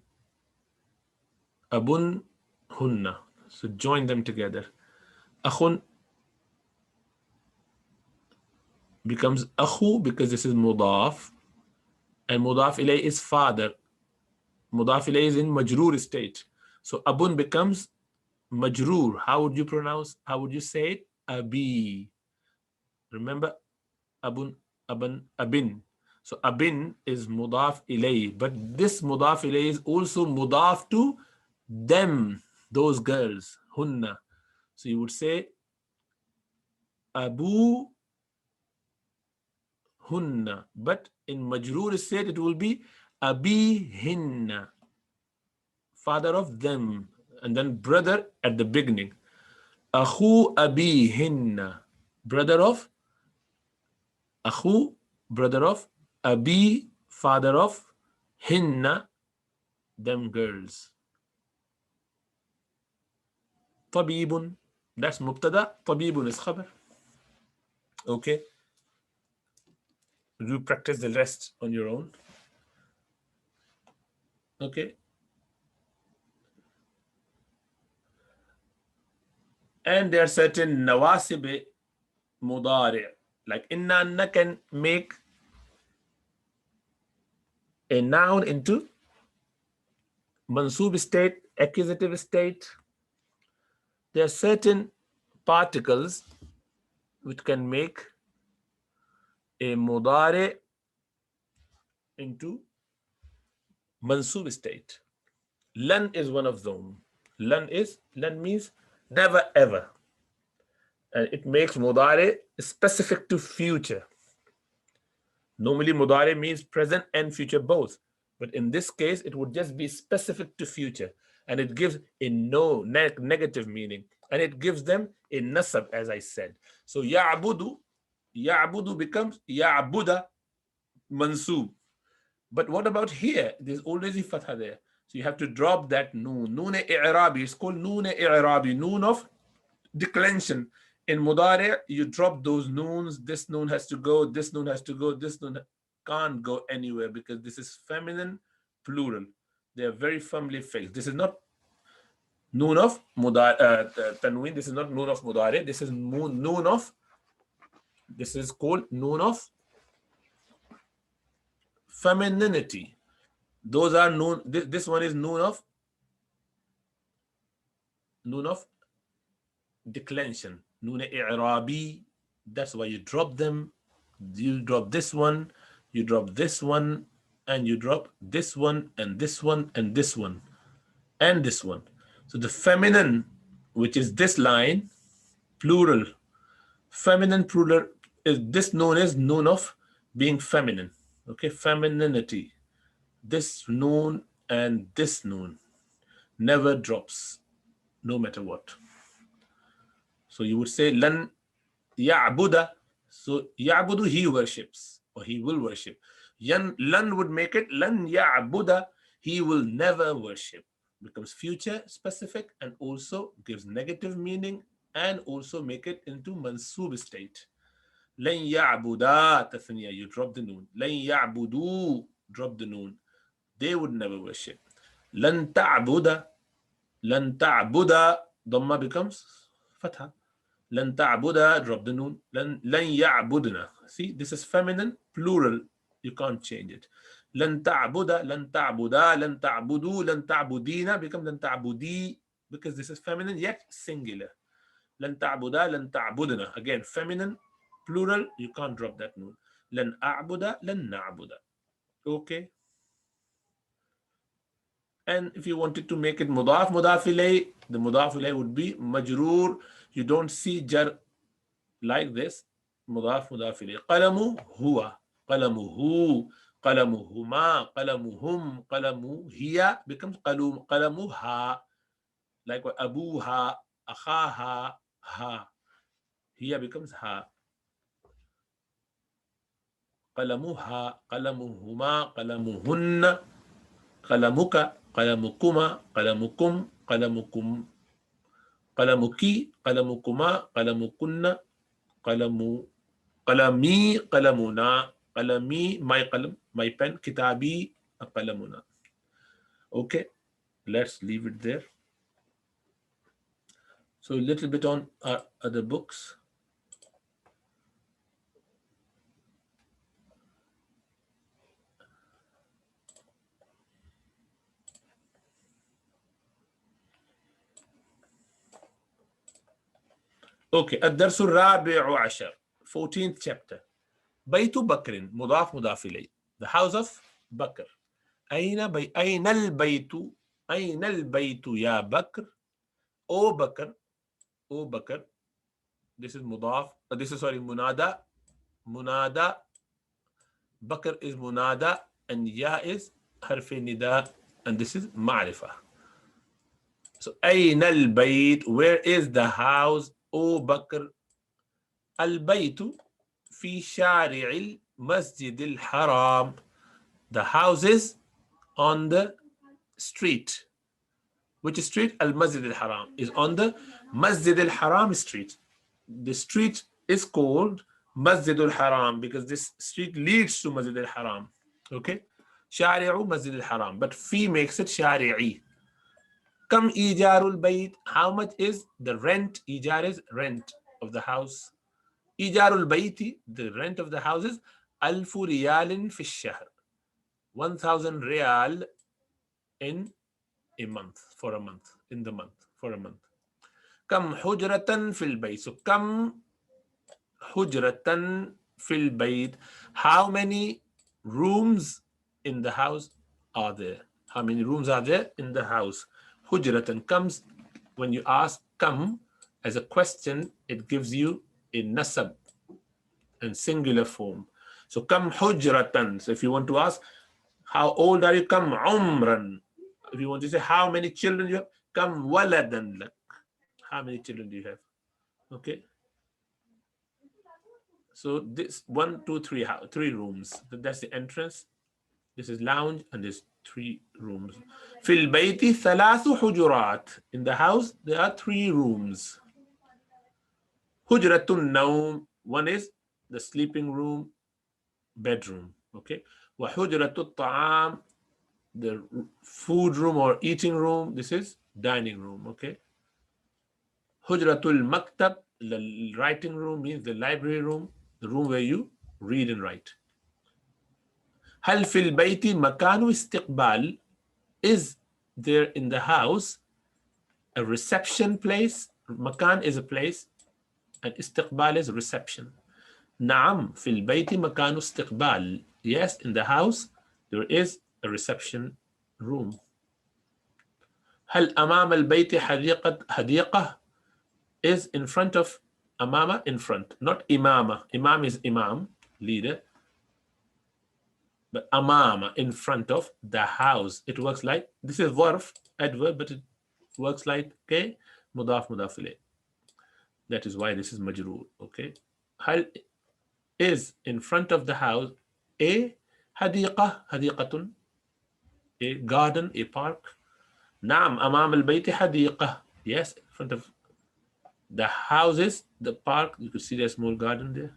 abun, hunna. So join them together. Akhun becomes akhu because this is mudaf, and mudaf ilayh is father. Mudaf ilayh is in majroor state. So abun becomes majroor. How would you pronounce? How would you say it? Abi. Remember, abun, aban, abin. So abin is mudaf ilay, but this mudaf ilay is also mudaf to them, those girls, hunna. So you would say abu hunna, but in majroor state it will be abi hinna, father of them, and then brother at the beginning. Akhu abi hinna, brother of akhu, brother of abi, father of hinna, them girls. طبيب, that's مبتدا, طبيب is khabar. Okay, you practice the rest on your own. Okay, and there are certain nawasib mudari, like inna can make a noun into mansoob state, accusative state. There are certain particles which can make a mudari into mansub state. Lan is one of them. Lan means never ever, and it makes mudari specific to future. Normally, mudari means present and future both, but in this case, it would just be specific to future, and it gives a no negative meaning, and it gives them a nasab, as I said. So ya'budu becomes ya'buda mansub. But what about here? There's already fatha there. So you have to drop that noon. Noon i'rabi. It's called noon i'rabi. Noon of declension. In mudari, you drop those noons. This noon has to go. This noon has to go. This noon can't go anywhere because this is feminine plural. They are very firmly fixed. This is not noon of mudari, tanween. This is not noon of mudari. This is noon of. This is called noon of femininity. Those are noon. This one is noon of declension. Noon i'rabi. That's why you drop them. You drop this one, you drop this one, and you drop this one, and this one, and this one, and this one. So the feminine, which is this line, plural. Feminine plural is this noon is noon of being feminine. Okay, femininity. This noon and this noon never drops, no matter what. So you would say lan ya'buda. So ya'budu, he worships, or he will worship. Lan would make it lan ya'buda, he will never worship. Becomes future specific and also gives negative meaning and also make it into mansub state. Lan ya'buda tathniya, you drop the noon. Lan ya'budu, drop the noon. They would never worship. Lan ta'buda, dhamma becomes fatha. Lan ta'buda, drop the noon. Lan ya'budna. See, this is feminine, plural. You can't change it. Lan ta'buda, lan ta'buda, lan ta'budu, lan ta'budina becomes lan ta'budi because this is feminine yet singular. Lan ta'buda, lan ta'budna. Again, feminine, plural. You can't drop that noon. Lan a'buda, lan na'buda. Okay. And if you wanted to make it mudaf ilay, the mudaf ilay would be majroor. You don't see jar like this. Mudaf ilay. Qalamu huwa, qalamu hu, qalamu huma, qalamu hum, qalamu hiya becomes qalamu ha. Like abuha, akhaha, ha. Hiya becomes ha. Qalamu ha, qalamu huma, qalamu hunna, qalamuka, qalamukuma, qalamukum, qalamukum, qalamuki, qalamukuma, qalamukunna, qalami, qalamuna, qalami, my qalam, my pen, kitabi, qalamuna. Okay, let's leave it there. So a little bit on our other books. Okay, الدرس الرابع عشر, 14th chapter. بيت بكر مضاف مضاف إليه. The house of بكر. أين البيت؟ أين البيت يا بكر؟ أو بكر. أو بكر. This is مضاف. This is sorry منادى. منادى. بكر is منادى and يا is حرف نداء and this is معرفة. So أين البيت? Where is the house? أو بكر. البيت في شارع المسجد الحرام. The houses on the street. Which street? Al-Masjid al-Haram is on the Masjid al-Haram street. The street is called Masjid al-Haram because this street leads to Masjid al-Haram. Okay? Shari'u Masjid al-Haram. But fi makes it Shari'i. Kam ijarul bayt. How much is the rent? Ijar is rent of the house. Ijarul bayti, the rent of the houses, alfu riyalin fi shahr. 1,000 riyal in a month, for a month, in the month, for a month. Kam hujratan fil bayt. So kam hujratan fil bayt. How many rooms in the house are there? How many rooms are there in the house? Hujratan comes, when you ask come as a question, it gives you a nasab in singular form. So kam hujratan. So if you want to ask, how old are you? Kam umran. If you want to say how many children you have, kam waladan lak. How many children do you have? Okay. So this one, two, three, three rooms. That's the entrance. This is lounge and there's three rooms. Fil bayti thalathu hujurat. In the house, there are three rooms. Hujratun naum. One is the sleeping room, bedroom. Okay. Wa hujratut ta'am. The food room or eating room. This is dining room. Okay. Hujratul maktab. The writing room means the library room, the room where you read and write. هل في البيت مكان استقبال? Is there in the house a reception place? مكان is a place and استقبال is reception. نعم في البيت مكان استقبال. Yes, in the house there is a reception room. هل أمام البيت حديقة? Is in front of أمامة, in front, not إمامة. Imam is imam, leader. But amama, in front of the house. It works like, this is verb, adverb, but it works like, okay, mudaf mudaf ilayh. That is why this is majroor, okay. Hal is in front of the house a hadiqa, hadiqatun, a garden, a park. Naam, amam al-bayti hadiqa. Yes, in front of the houses, the park, you could see there's a small garden there.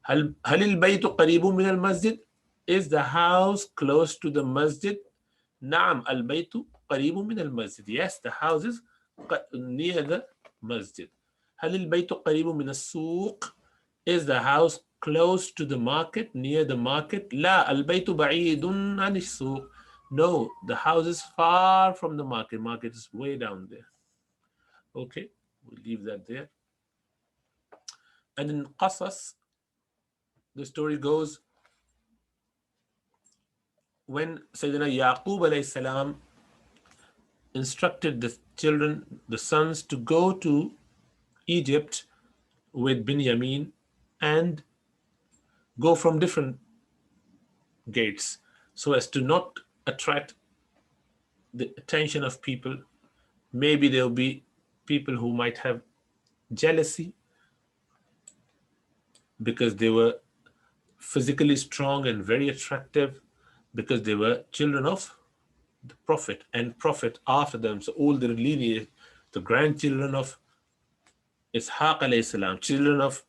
هل البيت قريب من المسجد? Is the house close to the masjid? نعم البيت قريب من المسجد. Yes, the house is near the masjid. هل البيت قريب من السوق? Is the house close to the market, near the market? لا البيت بعيد عن السوق. No, the house is far from the market. Market is way down there. Okay, we'll leave that there. And in Qasas, the story goes, when Sayyidina Yaqub alayhi salam instructed the children, the sons, to go to Egypt with Binyamin and go from different gates so as to not attract the attention of people. Maybe there'll be people who might have jealousy because they were physically strong and very attractive, because they were children of the Prophet and Prophet after them. So all the lineage, the grandchildren of Ishaq alayhi salam, children of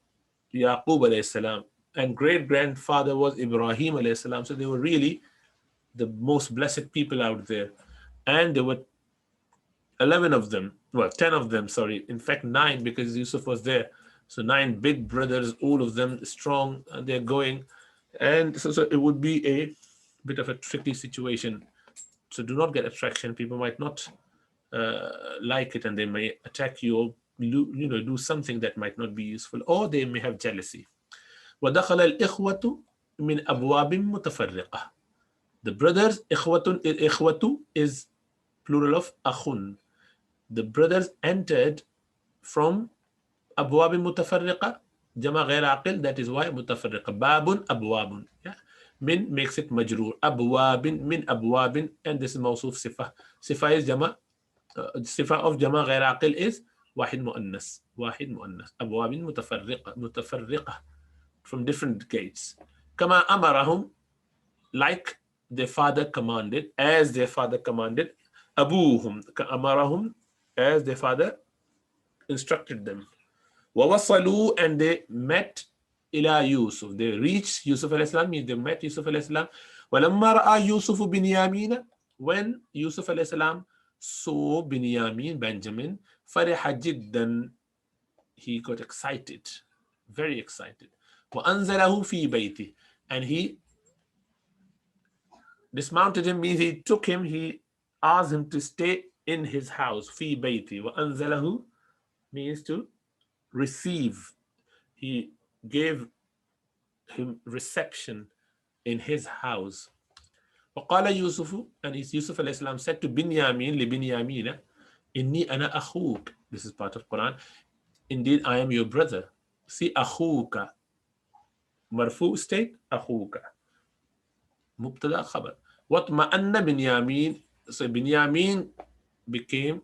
Yaqub alayhi salam, and great grandfather was Ibrahim alayhi salam. So they were really the most blessed people out there. And there were 11 of them, well, 10 of them, sorry, in fact 9, because Yusuf was there. So 9 big brothers, all of them strong, and they're going. And so it would be a bit of a tricky situation. So do not get attraction. People might not like it, and they may attack you, or do something that might not be useful, or they may have jealousy. وَدَخَلَ الْإِخْوَةُ مِنْ أَبْوَابٍ مُتَفَرِّقَةٍ. The brothers, إخوة is plural of أخٌ. The brothers entered from أبواب متفرقة, جمع غير عاقل, that is why متفرقة. باب أبواب. Yeah. Min makes it majroor. أبواب من أبواب, and this is موصوف صفة. صفة is جمع, صفة of جمع غير عاقل is واحد مؤنث. واحد مؤنث. أبواب متفرقة from different gates. كما أمرهم, like their father commanded, as their father commanded. أبوهم أمرهم, as their father instructed them. وَوَصَلُوا, and they met إلى يوسف. They reached Yusuf alayhi salam, means they met Yusuf alayhi salam. وَلَمَّا رَأَى يُوسُفُ بِنْيَامِينَ, when Yusuf alayhi salam saw Binyamin, Benjamin, فَرِحَ جِدًّا, he got excited, very excited. وَأَنزَلَهُ فِي بَيْتِهِ, and he dismounted him, means he took him, he asked him to stay in his house. فِي بَيْتِهِ. وَأَنزَلَهُ means to receive. He gave him reception in his house. وقال يوسف, and Yusuf alayhi salam said to Binyamin, لبنيامين, إني أنا أخوك. This is part of Quran. Indeed, I am your brother. See, أخوك. مرفوع state, أخوك. مبتدا خبر. واطمأن بنيامين. So Binyamin became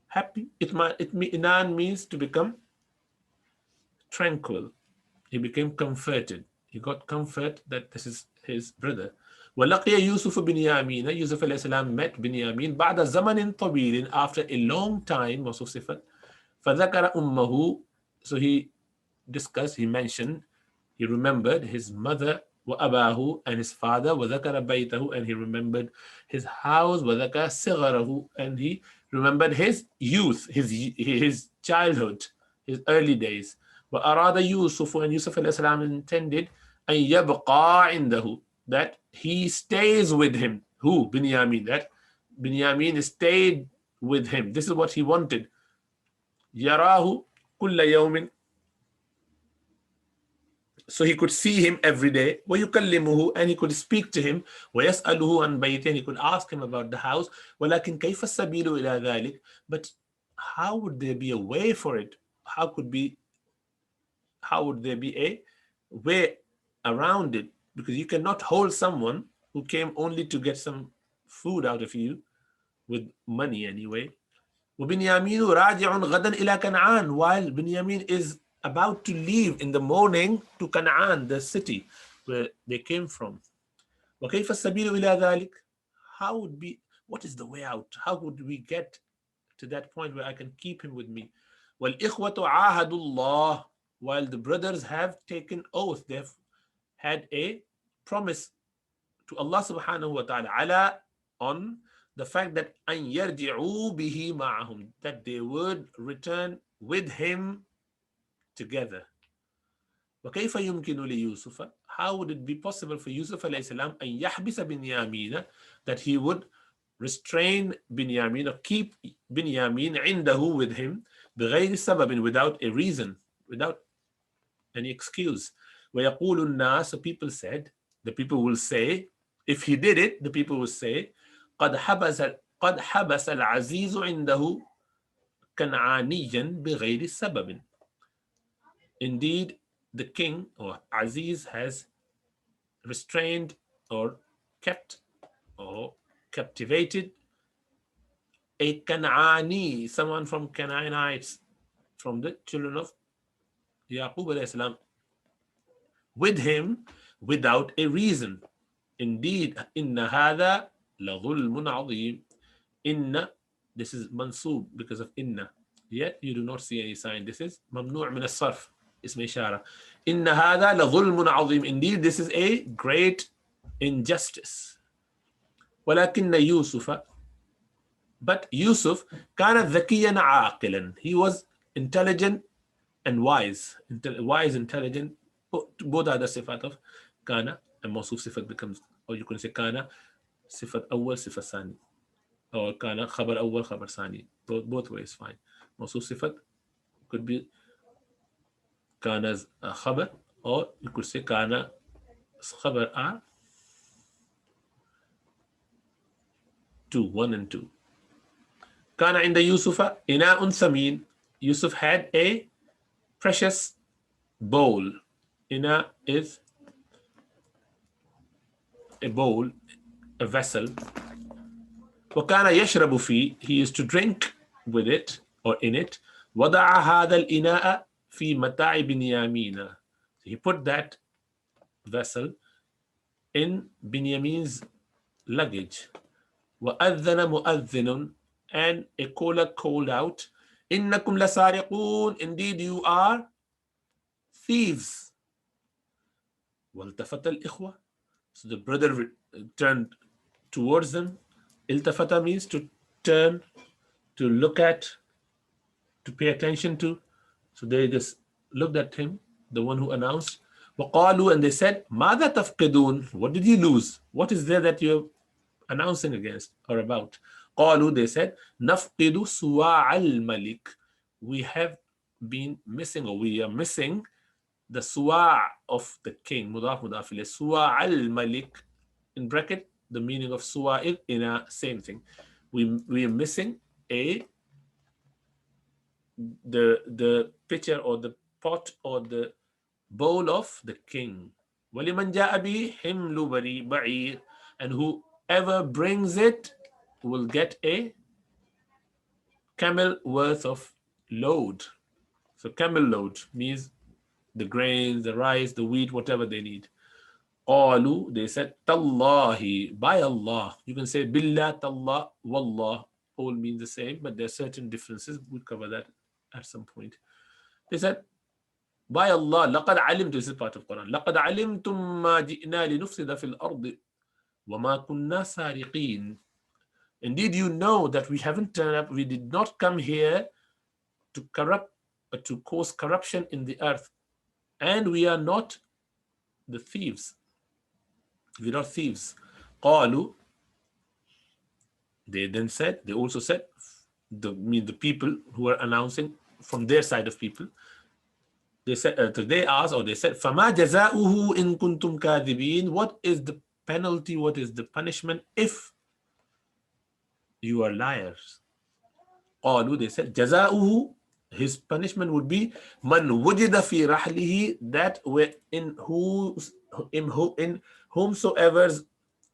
happy. Itmi'nan means to become tranquil. He became comforted. He got comfort that this is his brother. ولقي يوسف بنيامين. Yusuf alayhi salam met Binyamin بعد زمن طويل, after a long time, موصوف صفة. فذكر أمه. So he discussed, he mentioned, he remembered his mother, وأباه, and his father, وذكر بيته, and he remembered his house, وذكر صغره, and he remembered his youth, his childhood, his early days. وأراد يوسف, and Yusuf alayhi salam intended أن يبقى عنده, that he stays with him. Who? Binyamin. That Binyamin stayed with him. This is what he wanted. يراه كل يوم, so he could see him every day. ويكلمه, and he could speak to him. ويسأله عن بيته, and he could ask him about the house. ولكن كيف السبيل إلى ذلك? But how would there be a way for it? How would there be a way around it? Because you cannot hold someone who came only to get some food out of you with money anyway. وبنيامين راجع غدا إلى كنعان, while Binyamin is about to leave in the morning to Canaan, the city where they came from. وكيف السبيل إلى ذلك? What is the way out? How would we get to that point where I can keep him with me? والإخوة عاهدوا الله, while the brothers have taken oath, they've had a promise to Allah subhanahu wa ta'ala on the fact that أن يرجعوا به معهم, that they would return with him together. وكيف يمكن ليوسف? How would it be possible for Yusuf alayhi salam أن يحبس بنيامين, that he would restrain Binyamin or keep Binyamin عنده, with him, بغير سبب, without a reason, without any excuse. ويقول الناس, so people said, the people will say, if he did it, the people will say, قد حبس العزيز عنده كنعانيا بغير سبب. Indeed, the king or Aziz has restrained or kept or captivated a Kan'ani, someone from Canaanites, from the children of Yaqub alayhi salam, with him without a reason. Indeed, inna hada la dhulmun azim. Inna, this is mansub because of inna. Yet you do not see any sign. This is mamnu' min as-sarf, ism ishara. Inna hada la dhulmun azim. Indeed, this is a great injustice. ولكن يوسف, but Yusuf, كان ذكيا عاقلا. He was intelligent and wise. Wise, intelligent. Both are the sifat of kana, and موصوف sifat becomes, or you can say kana sifat awwal sifat sani, or kana khabar awwal khabar sani. Both ways fine. موصوف sifat could be kana's khabar, or you could say kana khabar are 2, 1 and 2. كان عند يوسف إناء ثمين. Yusuf had a precious bowl. Ina is a bowl, a vessel. وكان يشرب فيه, he used to drink with it or in it. وضع هذا الإناء في متاع بنيامين. He put that vessel in Binyamin's luggage. وأذن مؤذن, and a caller called out, إنكم لسارقون, indeed you are thieves. والتفت الإخوة, so the brother turned towards them. التفت means to turn, to look at, to pay attention to. So they just looked at him, the one who announced. وقالوا, and they said, ماذا تفقدون? What did you lose? What is there that you're announcing against or about? قالوا, they said, نفقد صواع الملك. We have been missing, or we are missing the suwa' of the king. مضاف مضاف إليه. صواع الملك in bracket the meaning of suwa'il in a same thing. We are missing a the pitcher or the pot or the bowl of the king. وَلِمَنْ جَاءَ بِهِ حِمْلُ بَعِيرٍ, and whoever brings it will get a camel worth of load. So camel load means the grains, the rice, the wheat, whatever they need. قالوا, they said, Tallahi, by Allah. You can say Billah, Tallah, Wallah. All mean the same, but there are certain differences. We'll cover that at some point. They said, by Allah, لقد علمت, this is part of Quran. لقد علمتم ما جئنا لنفسد في الأرض وما كنا سارقين. Indeed, you know that we haven't turned up, we did not come here to corrupt, to cause corruption in the earth, and we are not the thieves. We're not thieves. قالوا, they then said, they also said, the people who are announcing from their side of people, they said, they asked, or they said, فَمَا جَزَاؤُهُ إِن كُنْتُمْ كَاذِبِينَ, what is the penalty, what is the punishment if you are liars? قالوا, they said, جَزَاؤُهُ, his punishment would be مَنْ وُجِدَ فِي رَحْلِهِ, that in whomsoever's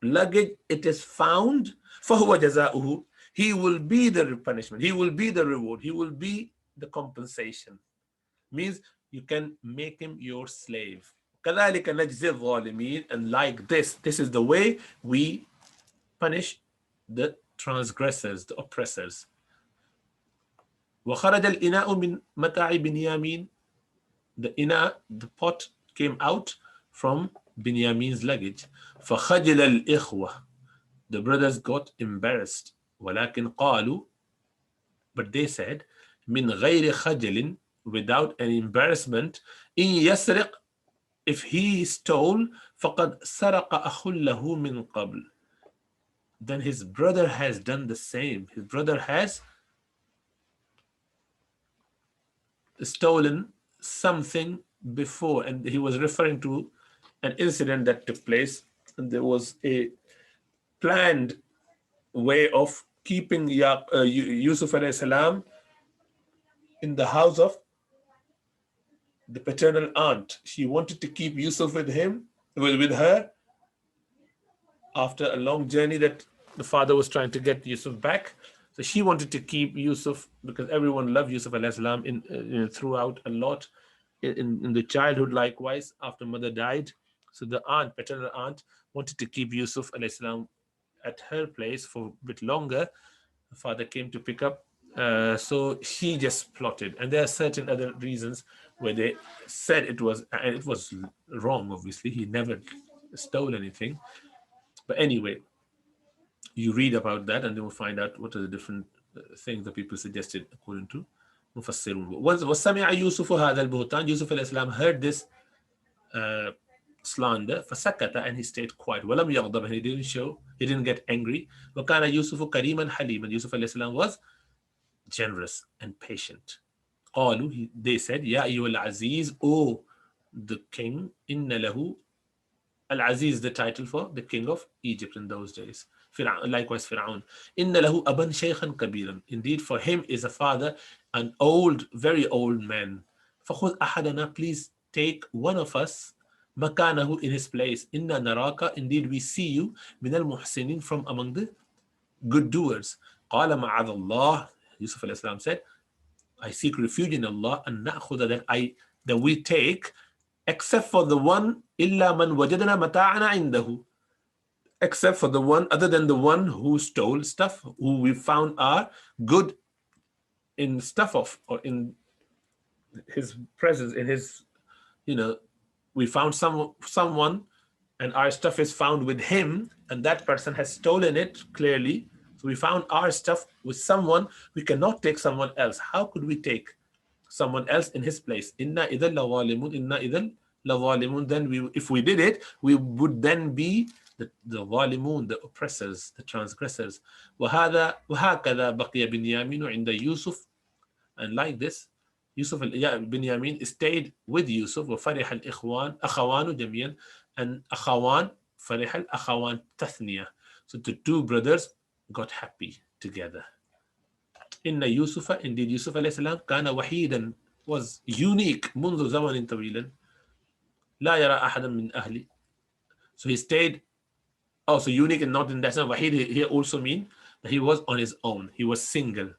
luggage it is found, فَهُوَ جَزَاؤُهُ, he will be the punishment, he will be the reward, he will be the compensation. Means you can make him your slave. كَذَلِكَ نَجْزِي الظَّالِمِينَ, and like this is the way we punish the transgressors, the oppressors. وَخَرَجَ الْإِنَاءُ مِنْ مَتَاعِ بِنْيَامِينَ, the ina, the pot came out from Binyamin's luggage. فَخَجِلَ الْإِخْوَةِ, the brothers got embarrassed. وَلَكِنْ قَالُوا, but they said, مِنْ غَيْرِ خَجَلٍ, without an embarrassment, إِنْ يَسْرِقْ, if he stole, فَقَدْ سَرَقَ أَخٌ لَهُ مِنْ قَبْلِ, then his brother has done the same. His brother has stolen something before, and he was referring to an incident that took place, and there was a planned way of keeping Yusuf alayhi salam in the house of the paternal aunt. She wanted to keep Yusuf with her after a long journey that the father was trying to get Yusuf back. So she wanted to keep Yusuf because everyone loved Yusuf alayhi salam throughout a lot in the childhood. Likewise, after mother died, so the paternal aunt, wanted to keep Yusuf alayhi salam at her place for a bit longer. The father came to pick up, so she just plotted. And there are certain other reasons where they said it was wrong. Obviously, he never stole anything. But anyway, you read about that and then we'll find out what are the different things that people suggested according to Mufassirun. وَسَمِعَ يُوسُفُ هَذَا الْبُهْتَانِ, Yusuf alayhi salam heard this slander, فَسَكَتَ, and he stayed quiet. وَلَمْ يَغْضَبْ, and he didn't get angry. وَكَانَ يُوسُفُ كَرِيمًا حَلِيمًا, Yusuf alayhi salam was generous and patient. قالوا, they said, يَا أَيُّهَا الْعَزِيزُ, O the king, إِنَّ لَهُ, Al-Aziz, the title for the king of Egypt in those days. Likewise, Fir'aun. إِنَّ لَهُ أَبًا شَيْخًا كَبِيرًا, indeed for him is a father, an old, very old man. فَخُذْ أَحَدَنَا, please take one of us, مَكَانَهُ, in his place. إِنَّا نَرَاكَ, indeed we see you, مِنَ الْمُحْسِنِينَ, from among the good doers. قَالَ مَعَذَ اللَّهِ, Yusuf alayhi salam said, I seek refuge in Allah, and نَأْخُذَ, that we take, except for the one, إِلَّا مَنْ وَجَدْنَا مَتَاعَنَا عِنْدَهُ, except for the one, other than the one who stole stuff, who we found are good in stuff of, or in his presence, in his, we found someone and our stuff is found with him, and that person has stolen it clearly. So we found our stuff with someone, we cannot take someone else. How could we take someone else in his place? Inna idhan lawalimun, inna idhan lawalimun. Then if we did it, we would then be the walimun, the oppressors, the transgressors. وهكذا بقي بنيامين عند يوسف, and like this, Yusuf Binyamin stayed with Yusuf. وفرح الإخوان أخوان جميعا, and Akhawan فرح الأخوان تثنية. So the two brothers got happy together. إن يوسف, indeed Yusuf alayhi salam, كان وحيدا, was unique منذ زمن طويل, لا يرى أحدا من أهلي. So he stayed also unique, and not in that sense. Wahid here also mean that he was on his own. He was single.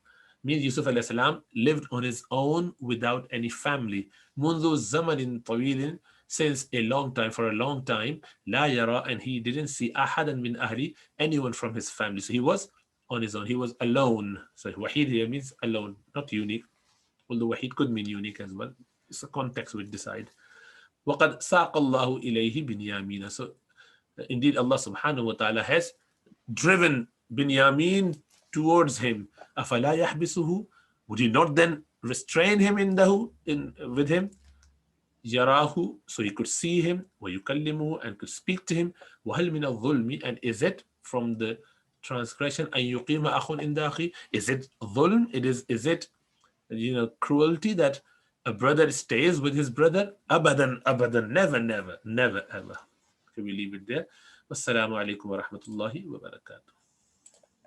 Means Yusuf alayhi salam lived on his own without any family. منذ زمن طويل, since a long time, for a long time. لا يرى, and he didn't see أحدا من أهلي, anyone from his family. So he was on his own. He was alone. So Wahid here means alone, not unique. Although Wahid could mean unique as well. It's a context we decide. وقد ساق الله إليه بنيامين. So indeed Allah subhanahu wa ta'ala has driven Binyamin towards him. أَفَلَا يَحْبِسُهُ, would he not then restrain him with him? يَرَاهُ, so he could see him, وَيُكَلِّمُهُ, and could speak to him. وَهَلْ مِنَ الظُّلْمِ, and is it from the transgression أَن يُقِيمَ أَخٌ عِنْدَ أَخِيهِ, is it dhulm, is it cruelty that a brother stays with his brother? أبدا أبدا, never never never ever. Okay, we leave it there. Wassalamu alaikum wa rahmatullahi wa barakatuh.